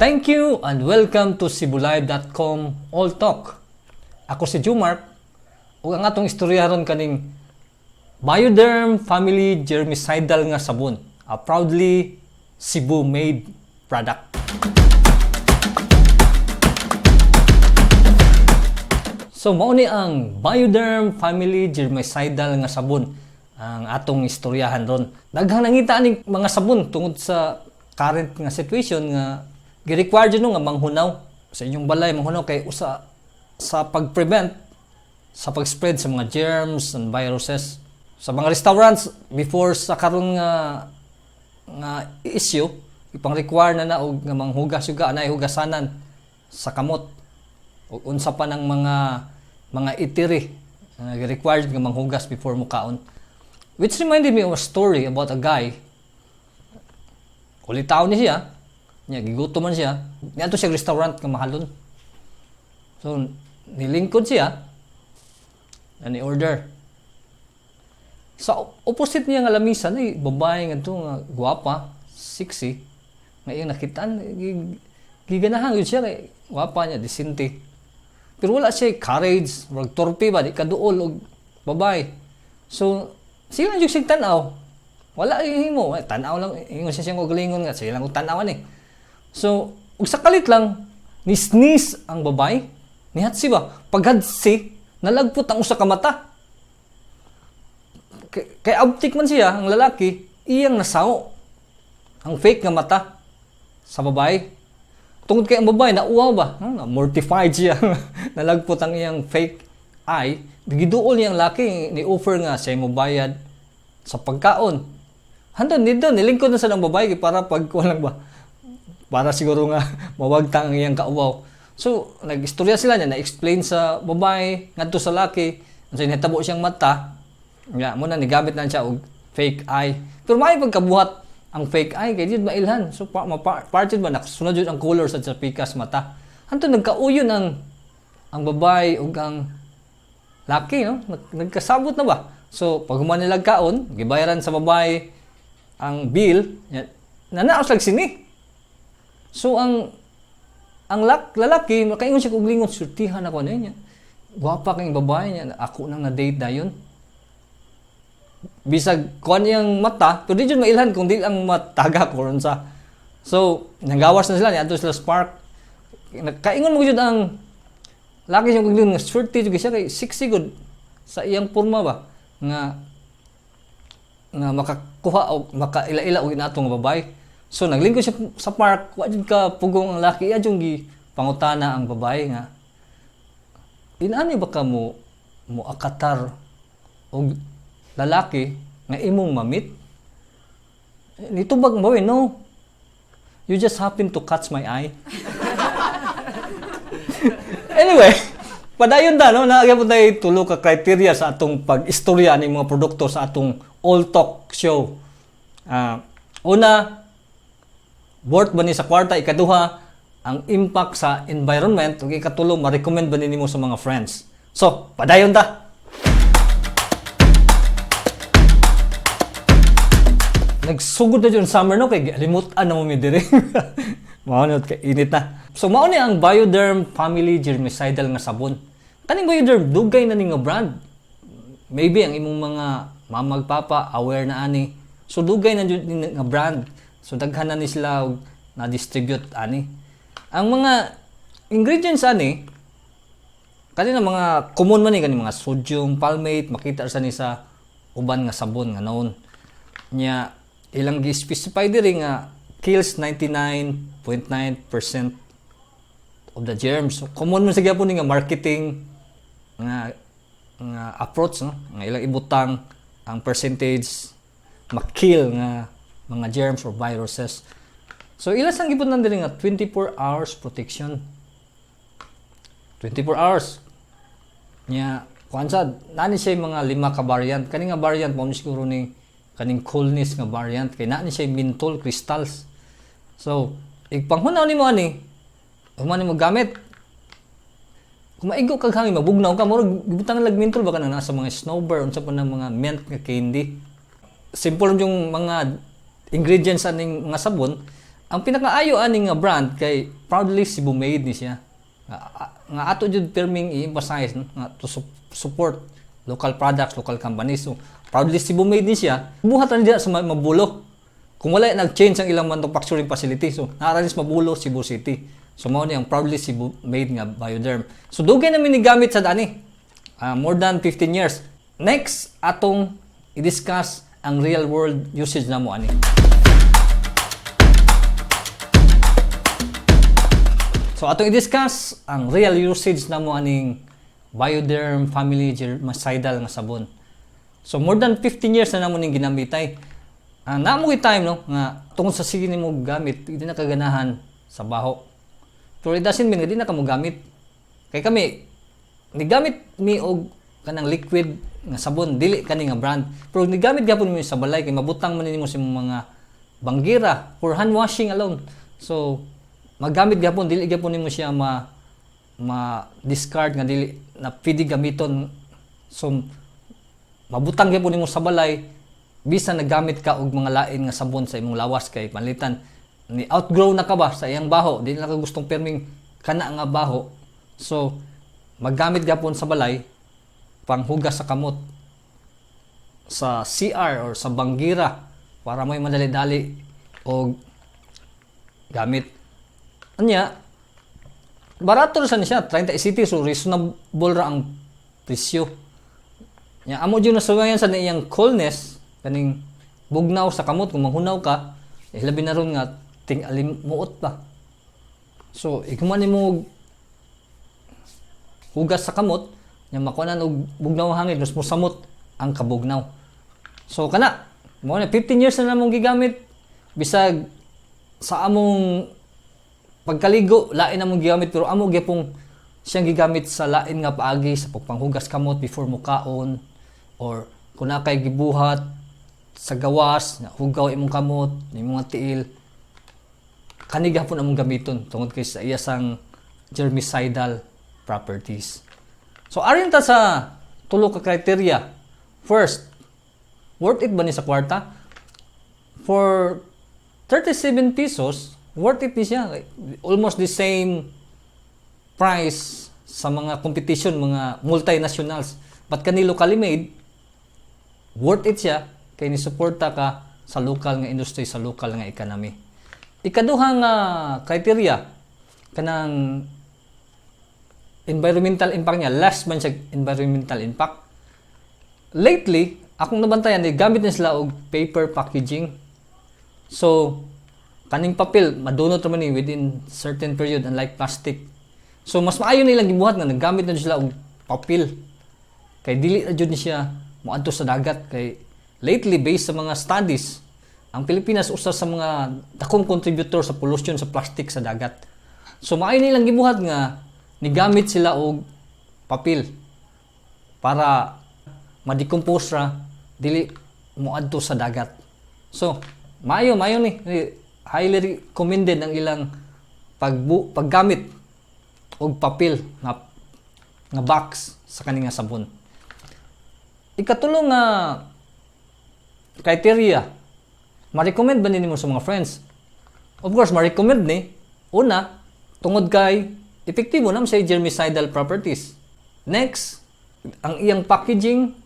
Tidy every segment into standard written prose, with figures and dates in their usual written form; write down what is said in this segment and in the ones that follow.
Thank you and welcome to Cebulive.com All Talk. Ako si Jumark ug ang atong istoryaron kaning Bioderm Family Germicidal nga sabon, a proudly Cebu-made product. So mao ni ang Bioderm Family Germicidal nga sabon ang atong istoryahan ron. Daghang nangita ning mga sabon tungod sa current nga situation nga gi-require jud nga manghunaw sa inyong balay, manghunaw kay usa sa pag-prevent sa pag-spread sa mga germs and viruses sa mga restaurants. Before sa karon nga issue, ipang-require na og nga manghugas yuga na hugasanan sa kamot ug unsa pa ng mga itiri nga required nga manghugas before mo kaon. Which reminded me of a story about a guy. Kulitaw ni siya, niya gigutom man siya, niadto siya restaurant nga mahalon. So nilingkod siya na ni-order. Sa opposite niya nga lamisan ay babae nga to nga gwapa, sexy, nga iyang nakitaan, giganahan yun siya kay gwapa niya, disente. Pero wala siya courage, wag torpe ba, di kaduol og babae. So sila yung sig tanaw. Wala himo, tanaw lang, ingon siya siyang ugalingon nga, sila lang og tanawan eh. So ug sakalit lang ni sneeze ang babae, nihatsi ba? Paghatsi, nalagpot ang usa ka mata. Kay abtik man siya, ang lalaki, iyang nasaw ang fake nga mata sa babae. Tungod kay ang babae, nauwaw ba? Mortified siya. Nalagpot ang iyang fake eye. Giduol niyang laki, ni-offer nga siya mobayad sa pagkaon. Handon, nilingkod na sa ng babae para pagkuhan lang ba? Para siguro nga mawagta ang iyang kauwaw. So, nag-istorya sila niya, na-explain sa babae, ngadto sa laki, so nitabo siyang mata, nga muna nigamit na siya og fake eye. Pero may pagkabuhat ang fake eye kay jud mailhan. So parted ba nakasunod jud ang color sa pikas mata. Hanto nagkauyon ang babae ug ang laki, no? Nagkasabot na ba? So pag human nila kaon, gibayaran sa babae ang bill, nanaos lang sini. So ang lalaki makaingon siya og lingon, surtihan ako na niya. Gwapa kay babae niya, ako nang na-date dayon. Bisag kuan yang mata, pero di jud mailhan kung di ang mataga ko ron sa. So nagawas na sila, niadto sila spark. Kaingon mo jud ang laki siyang kugling nga surti jud siya kay sexy good sa iyang porma ba nga makakuha o makaila-ila og inatong babae. So naglingkod siya sa park, wa jud ka pugong ang laki, iya jud gi pangutana ang babae nga inani ba ka mo akatar og lalaki nga imong mamit? Nitubag mo no. You just happen to catch my eye. Anyway, padayon ta no, naagya po tayo tulo ka criteria sa atong pag-istorya ni mga produkto sa atong All Talk show. Una, worth ba ni sa kwarta? Ikaduha, ang impact sa environment. Ug ikatulo, ma-recommend ba nimo sa mga friends? So, padayon ta. Nagsugod na dyan summer no, kay limutan na mo mi dire. Maunod kay init na. So mao ni ang Bioderm Family Germicidal nga sabon. Kaning Bioderm dugay na ni nga brand. Maybe ang imong mga mamagpapa aware na ani. So dugay na jud ni nga brand. So daghan na ni sila og na-distribute ani. Ang mga ingredients ani kanina mga common man ni kanang mga sodium palmate, makita sa ni sa uban nga sabon nga noon. Nya ilang gi-specify diri nga kills 99.9% of the germs. So, common man sa gyapon nga marketing nga approach no, nga ilang ibutang ang percentage makill nga mga germs or viruses. So ilas ang gibutan diri nga 24 hours protection. 24 hours. Nya kuansa nani siya mga 5 ka variant. Kani nga variant mo siguro ni kaning coolness nga variant kay na ni siya menthol crystals. So igpanghunaw nimo ani human mo gamit kung maigo kag hangin mabugnaw ka murag gibutang lag menthol baka na nasa mga snowbird unsa pa ng mga mint nga candy. Simple yung mga ingredients aning mga sabon. Ang pinakaayo ani nga brand kay proudly Cebu made ni siya. Nga ato jud perming i-emphasize no? Nga to support local products, local companies. So proudly Cebu made ni siya. Buhat ra diya sa Mabulo. Kung wala nag-change ang ilang manufacturing facility, so naaralis Mabulo, Cebu City. So mao ni ang proudly Cebu made nga Bioderm. So dugay namin ni gamit sa dani. More than 15 years. Next atong i-discuss ang real world usage namo ani. So atong i-discuss ang real usage namo aning Bioderm family germicidal nga sabon. So more than 15 years na namo ning ginamitay. Namo gi time no nga tungod sa sige nimo gamit, hindi na kaganahan sa baho. Pero it doesn't mean nga di na kamo gamit. Kay kami nigamit mi og kanang liquid nga sabon dili kani nga brand. Pero nigamit gyapon mi sa balay kay mabutang man nimo sa mga banggira for hand washing alone. So magamit gyapon dili gyapon nimo siya discard nga dili na pwede gamiton. So mabutang gyapon nimo sa balay bisan nagamit ka og mga lain nga sabon sa imong lawas kay panlitan ni outgrow na ka ba sa iyang baho, dili na ka gustong perming kana nga baho. So maggamit gyapon sa balay panghugas sa kamot sa CR or sa banggira para may madali-dali og gamit. Anya, barato ra siya, 30 city, so reasonable ra ang presyo. Nya amo jud nasugayan sa iyang coolness kaning bugnaw sa kamot kung manghunaw ka, labi na ron nga ting-alimuot pa. So ikuman nimo hugas sa kamot, nya makuanan og bugnaw hangin, mas mosamot ang kabugnaw. So kana, mo na 15 years na namong gigamit bisag sa among pagkaligo, lain namong gigamit pero amo gyapong siyang gigamit sa lain nga paagi sa pagpanghugas kamot before mo kaon or kung na kay gibuhat sa gawas, hugaw imong kamot, imong tiil. Kani gyapon among gamiton tungod kay sa iyasang germicidal properties. So aron ta sa tulo ka criteria. First, worth it ba ni sa kwarta? For 37 pesos, worth it siya. Almost the same price sa mga competition, mga multinationals. But kani locally made, worth it siya kay ni suporta ka sa local nga industry, sa local nga economy. Ikaduha nga criteria kanang environmental impact niya, less man siya environmental impact. Lately, akong nabantayan, gamit na sila og paper packaging. So, kaning papel, madunot naman within certain period, unlike plastic. So, mas maayo nilang gibuhat nga naggamit na sila og papel. Kay dili na jud ni siya moadto sa dagat. Kay lately, based sa mga studies, ang Pilipinas usa sa mga dakong contributor sa pollution sa plastic sa dagat. So, maayo nilang gibuhat nga nigamit sila og papel para ma-decompose ra, dili moadto sa dagat. So, maayo ni highly recommended ang ilang paggamit og papel nga box sa kaning nga sabon. Ikatulo nga criteria, ma-recommend ba nimo sa mga friends? Of course, ma-recommend ni una tungod kay epektibo naman sa germicidal properties. Next, ang iyang packaging,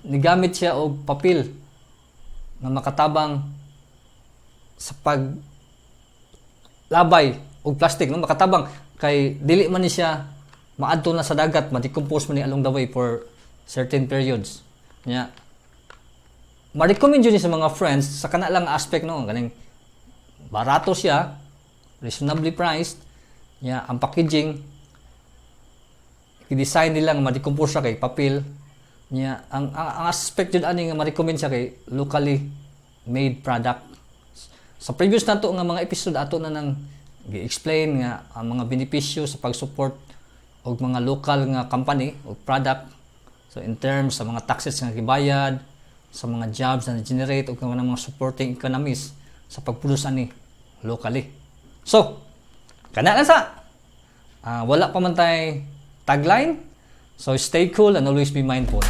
nigamit siya og papel na makatabang sa paglabay og plastic, no? Makatabang kay dili man ni siya maadto na sa dagat, ma-decompose man ni along the way for certain periods. Nya, ma-recommend yun sa mga friends sa kana lang aspect, no? Kaning barato siya, reasonably priced. Nya, ang packaging i-design nila nga ma-decompose siya kay papel. Nya, ang aspect yun ani nga ma-recommend siya kay locally made product. Sa previous nato nga mga episode ato na nang gi-explain nga ang mga benepisyo sa pag-support og mga local nga company o product. So in terms sa mga taxes nga gibayad, sa mga jobs na generate og mga supporting economies sa pagproduce ani locally. So, kana lang sa wala pa man tay tagline. So stay cool and always be mindful.